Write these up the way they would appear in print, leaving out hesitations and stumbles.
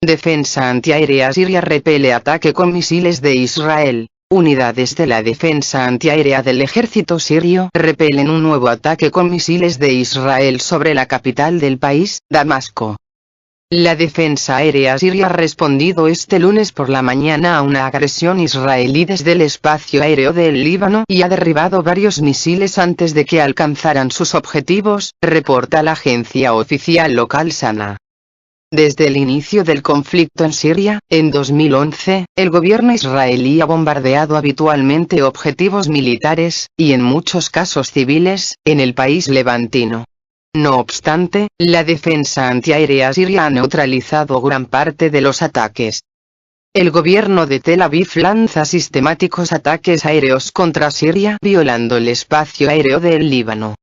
Defensa antiaérea siria repele ataque con misiles de Israel. Unidades de la defensa antiaérea del ejército sirio repelen un nuevo ataque con misiles de Israel sobre la capital del país, Damasco. La defensa aérea siria ha respondido este lunes por la mañana a una agresión israelí desde el espacio aéreo del Líbano y ha derribado varios misiles antes de que alcanzaran sus objetivos, reporta la agencia oficial local SANA. Desde el inicio del conflicto en Siria, en 2011, el gobierno israelí ha bombardeado habitualmente objetivos militares, y en muchos casos civiles, en el país levantino. No obstante, la defensa antiaérea siria ha neutralizado gran parte de los ataques. El gobierno de Tel Aviv lanza sistemáticos ataques aéreos contra Siria violando el espacio aéreo del Líbano.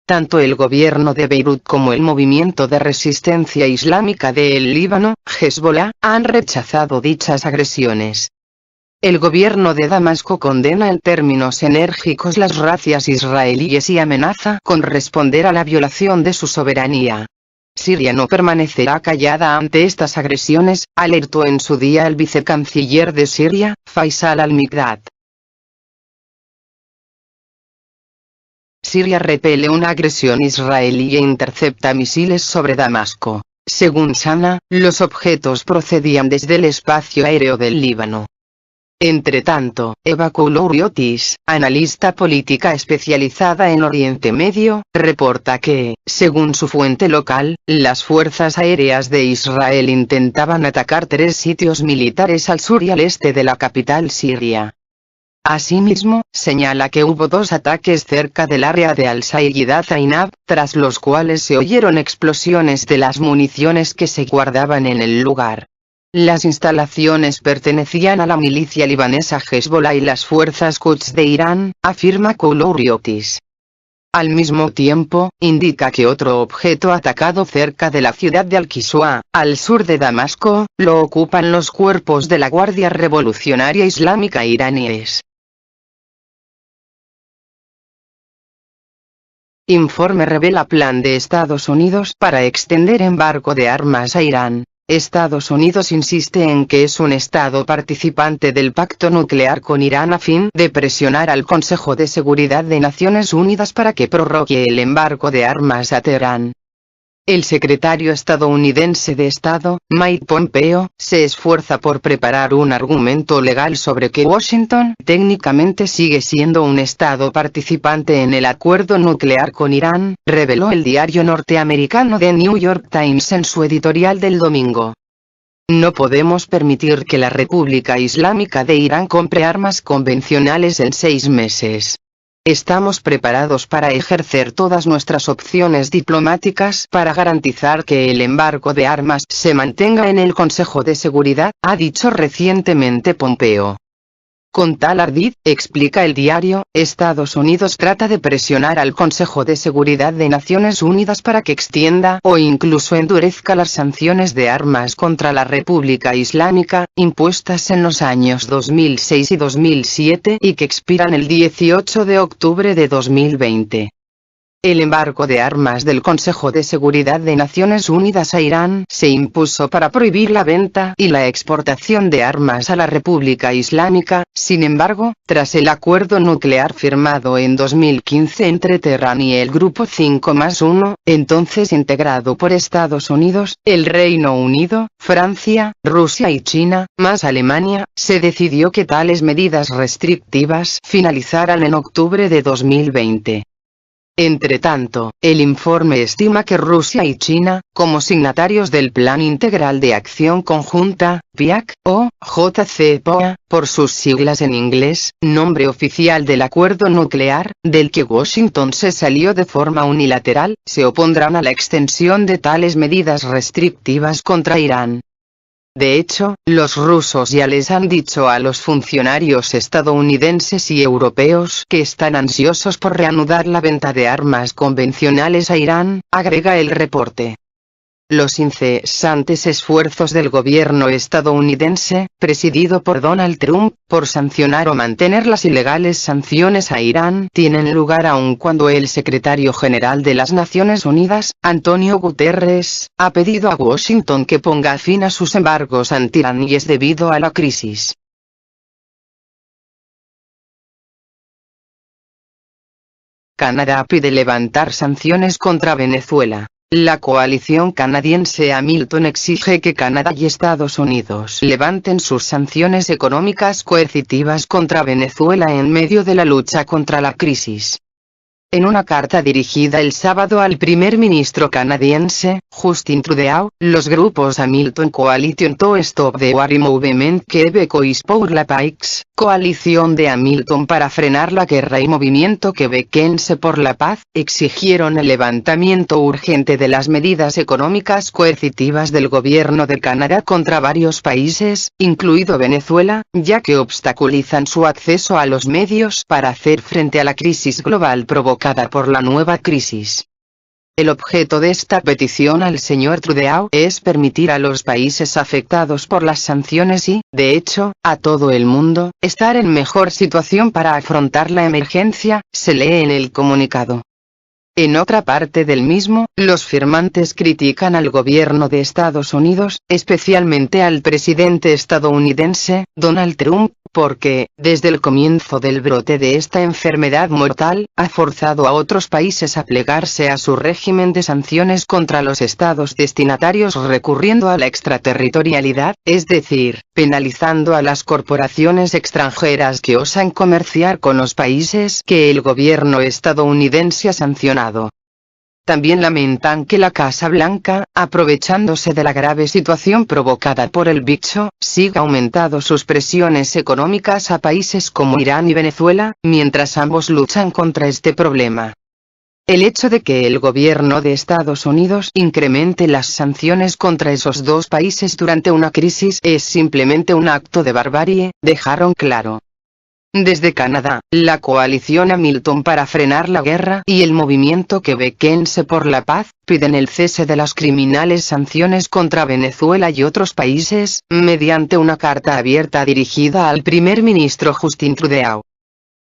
Tanto el gobierno de Beirut como el movimiento de resistencia islámica del Líbano, Hezbollah, han rechazado dichas agresiones. El gobierno de Damasco condena en términos enérgicos las razias israelíes y amenaza con responder a la violación de su soberanía. Siria no permanecerá callada ante estas agresiones, alertó en su día el vicecanciller de Siria, Faisal al-Mikdad. Siria repele una agresión israelí e intercepta misiles sobre Damasco. Según SANA, los objetos procedían desde el espacio aéreo del Líbano. Entretanto, Eva Koulouriotis, analista política especializada en Oriente Medio, reporta que, según su fuente local, las fuerzas aéreas de Israel intentaban atacar 3 sitios militares al sur y al este de la capital siria. Asimismo, señala que hubo 2 ataques cerca del área de Al-Sayyidat Ainab, tras los cuales se oyeron explosiones de las municiones que se guardaban en el lugar. Las instalaciones pertenecían a la milicia libanesa Hezbollah y las fuerzas Quds de Irán, afirma Koulouriotis. Al mismo tiempo, indica que otro objeto atacado cerca de la ciudad de Al-Kiswa, al sur de Damasco, lo ocupan los cuerpos de la Guardia Revolucionaria Islámica iraníes. Informe revela plan de Estados Unidos para extender embargo de armas a Irán. Estados Unidos insiste en que es un estado participante del pacto nuclear con Irán a fin de presionar al Consejo de Seguridad de Naciones Unidas para que prorrogue el embargo de armas a Teherán. El secretario estadounidense de Estado, Mike Pompeo, se esfuerza por preparar un argumento legal sobre que Washington técnicamente sigue siendo un estado participante en el acuerdo nuclear con Irán, reveló el diario norteamericano The New York Times en su editorial del domingo. No podemos permitir que la República Islámica de Irán compre armas convencionales en 6 meses. Estamos preparados para ejercer todas nuestras opciones diplomáticas para garantizar que el embargo de armas se mantenga en el Consejo de Seguridad, ha dicho recientemente Pompeo. Con tal ardid, explica el diario, Estados Unidos trata de presionar al Consejo de Seguridad de Naciones Unidas para que extienda o incluso endurezca las sanciones de armas contra la República Islámica, impuestas en los años 2006 y 2007 y que expiran el 18 de octubre de 2020. El embargo de armas del Consejo de Seguridad de Naciones Unidas a Irán se impuso para prohibir la venta y la exportación de armas a la República Islámica. Sin embargo, tras el acuerdo nuclear firmado en 2015 entre Teherán y el Grupo 5+1, entonces integrado por Estados Unidos, el Reino Unido, Francia, Rusia y China, más Alemania, se decidió que tales medidas restrictivas finalizaran en octubre de 2020. Entretanto, el informe estima que Rusia y China, como signatarios del Plan Integral de Acción Conjunta, PIAC, o JCPOA, por sus siglas en inglés, nombre oficial del acuerdo nuclear, del que Washington se salió de forma unilateral, se opondrán a la extensión de tales medidas restrictivas contra Irán. De hecho, los rusos ya les han dicho a los funcionarios estadounidenses y europeos que están ansiosos por reanudar la venta de armas convencionales a Irán, agrega el reporte. Los incesantes esfuerzos del gobierno estadounidense, presidido por Donald Trump, por sancionar o mantener las ilegales sanciones a Irán, tienen lugar aun cuando el secretario general de las Naciones Unidas, Antonio Guterres, ha pedido a Washington que ponga fin a sus embargos anti Irán y es debido a la crisis. Canadá pide levantar sanciones contra Venezuela. La coalición canadiense Hamilton exige que Canadá y Estados Unidos levanten sus sanciones económicas coercitivas contra Venezuela en medio de la lucha contra la crisis. En una carta dirigida el sábado al primer ministro canadiense, Justin Trudeau, los grupos Hamilton Coalition to Stop the War y Movement Québécois pour la Paix, coalición de Hamilton para frenar la guerra y movimiento quebequense por la paz, exigieron el levantamiento urgente de las medidas económicas coercitivas del gobierno de Canadá contra varios países, incluido Venezuela, ya que obstaculizan su acceso a los medios para hacer frente a la crisis global provocada por la nueva crisis. El objeto de esta petición al señor Trudeau es permitir a los países afectados por las sanciones y, de hecho, a todo el mundo, estar en mejor situación para afrontar la emergencia, se lee en el comunicado. En otra parte del mismo, los firmantes critican al gobierno de Estados Unidos, especialmente al presidente estadounidense, Donald Trump, porque, desde el comienzo del brote de esta enfermedad mortal, ha forzado a otros países a plegarse a su régimen de sanciones contra los estados destinatarios recurriendo a la extraterritorialidad, es decir, penalizando a las corporaciones extranjeras que osan comerciar con los países que el gobierno estadounidense ha sancionado. También lamentan que la Casa Blanca, aprovechándose de la grave situación provocada por el bicho, siga aumentando sus presiones económicas a países como Irán y Venezuela, mientras ambos luchan contra este problema. El hecho de que el gobierno de Estados Unidos incremente las sanciones contra esos dos países durante una crisis es simplemente un acto de barbarie, dejaron claro. Desde Canadá, la coalición Hamilton para frenar la guerra y el movimiento quebequense por la paz, piden el cese de las criminales sanciones contra Venezuela y otros países, mediante una carta abierta dirigida al primer ministro Justin Trudeau.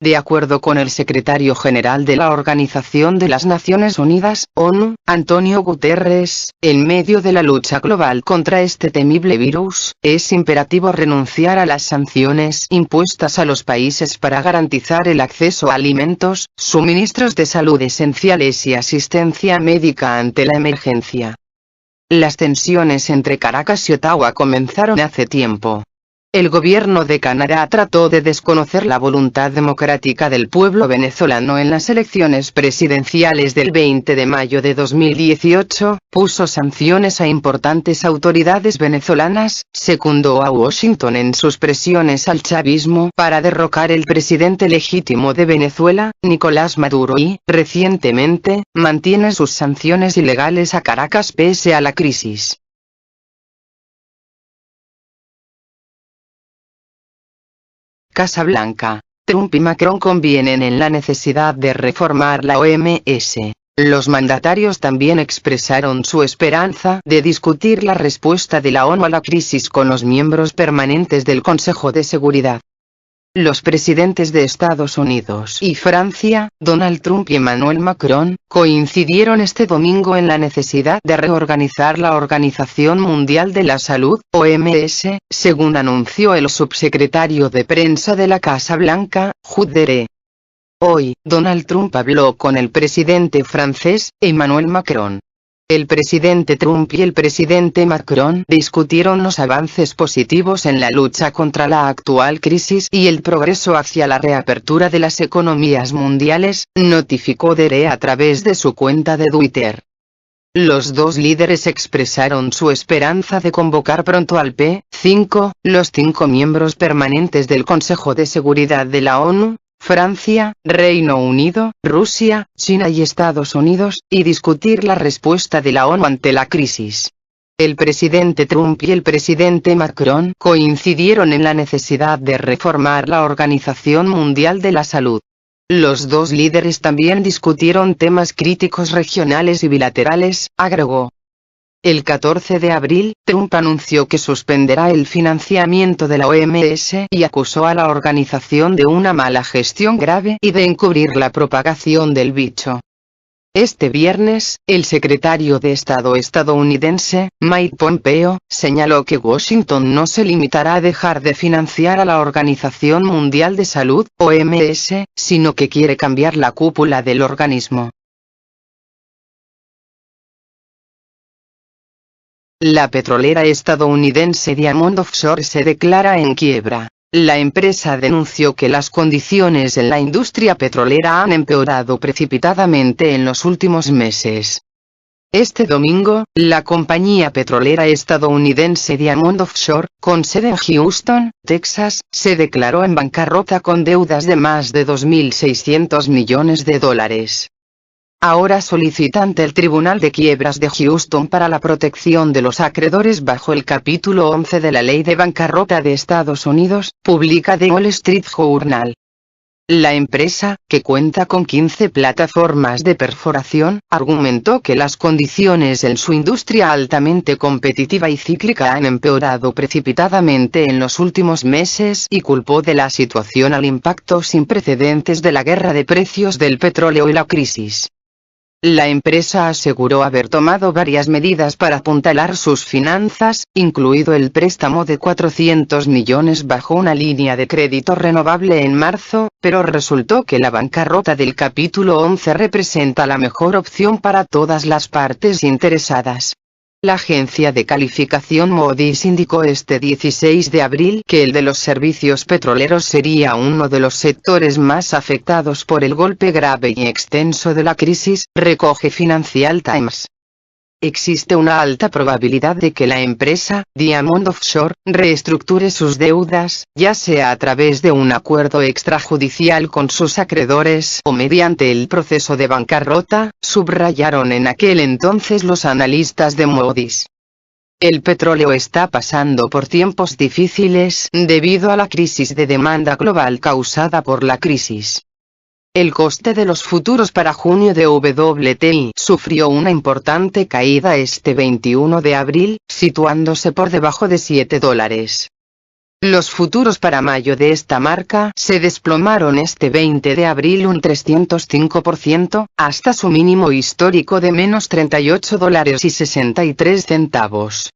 De acuerdo con el secretario general de la Organización de las Naciones Unidas, ONU, Antonio Guterres, en medio de la lucha global contra este temible virus, es imperativo renunciar a las sanciones impuestas a los países para garantizar el acceso a alimentos, suministros de salud esenciales y asistencia médica ante la emergencia. Las tensiones entre Caracas y Ottawa comenzaron hace tiempo. El gobierno de Canadá trató de desconocer la voluntad democrática del pueblo venezolano en las elecciones presidenciales del 20 de mayo de 2018, puso sanciones a importantes autoridades venezolanas, secundó a Washington en sus presiones al chavismo para derrocar el presidente legítimo de Venezuela, Nicolás Maduro y, recientemente, mantiene sus sanciones ilegales a Caracas pese a la crisis. Casa Blanca. Trump y Macron convienen en la necesidad de reformar la OMS. Los mandatarios también expresaron su esperanza de discutir la respuesta de la ONU a la crisis con los miembros permanentes del Consejo de Seguridad. Los presidentes de Estados Unidos y Francia, Donald Trump y Emmanuel Macron, coincidieron este domingo en la necesidad de reorganizar la Organización Mundial de la Salud, OMS, según anunció el subsecretario de prensa de la Casa Blanca, Jude Dere. Hoy, Donald Trump habló con el presidente francés, Emmanuel Macron. El presidente Trump y el presidente Macron discutieron los avances positivos en la lucha contra la actual crisis y el progreso hacia la reapertura de las economías mundiales, notificó Dere a través de su cuenta de Twitter. Los dos líderes expresaron su esperanza de convocar pronto al P5, los 5 miembros permanentes del Consejo de Seguridad de la ONU, Francia, Reino Unido, Rusia, China y Estados Unidos, y discutir la respuesta de la ONU ante la crisis. El presidente Trump y el presidente Macron coincidieron en la necesidad de reformar la Organización Mundial de la Salud. Los dos líderes también discutieron temas críticos regionales y bilaterales, agregó. El 14 de abril, Trump anunció que suspenderá el financiamiento de la OMS y acusó a la organización de una mala gestión grave y de encubrir la propagación del bicho. Este viernes, el secretario de Estado estadounidense, Mike Pompeo, señaló que Washington no se limitará a dejar de financiar a la Organización Mundial de Salud, OMS, sino que quiere cambiar la cúpula del organismo. La petrolera estadounidense Diamond Offshore se declara en quiebra. La empresa denunció que las condiciones en la industria petrolera han empeorado precipitadamente en los últimos meses. Este domingo, la compañía petrolera estadounidense Diamond Offshore, con sede en Houston, Texas, se declaró en bancarrota con deudas de más de $2.600 millones. Ahora solicita ante el Tribunal de Quiebras de Houston para la protección de los acreedores bajo el capítulo 11 de la Ley de Bancarrota de Estados Unidos, publica The Wall Street Journal. La empresa, que cuenta con 15 plataformas de perforación, argumentó que las condiciones en su industria altamente competitiva y cíclica han empeorado precipitadamente en los últimos meses y culpó de la situación al impacto sin precedentes de la guerra de precios del petróleo y la crisis. La empresa aseguró haber tomado varias medidas para apuntalar sus finanzas, incluido el préstamo de $400 millones bajo una línea de crédito renovable en marzo, pero resultó que la bancarrota del capítulo 11 representa la mejor opción para todas las partes interesadas. La agencia de calificación Moody's indicó este 16 de abril que el de los servicios petroleros sería uno de los sectores más afectados por el golpe grave y extenso de la crisis, recoge Financial Times. Existe una alta probabilidad de que la empresa, Diamond Offshore, reestructure sus deudas, ya sea a través de un acuerdo extrajudicial con sus acreedores o mediante el proceso de bancarrota, subrayaron en aquel entonces los analistas de Moody's. El petróleo está pasando por tiempos difíciles debido a la crisis de demanda global causada por la crisis. El coste de los futuros para junio de WTI sufrió una importante caída este 21 de abril, situándose por debajo de $7. Los futuros para mayo de esta marca se desplomaron este 20 de abril un 305%, hasta su mínimo histórico de menos $38.63.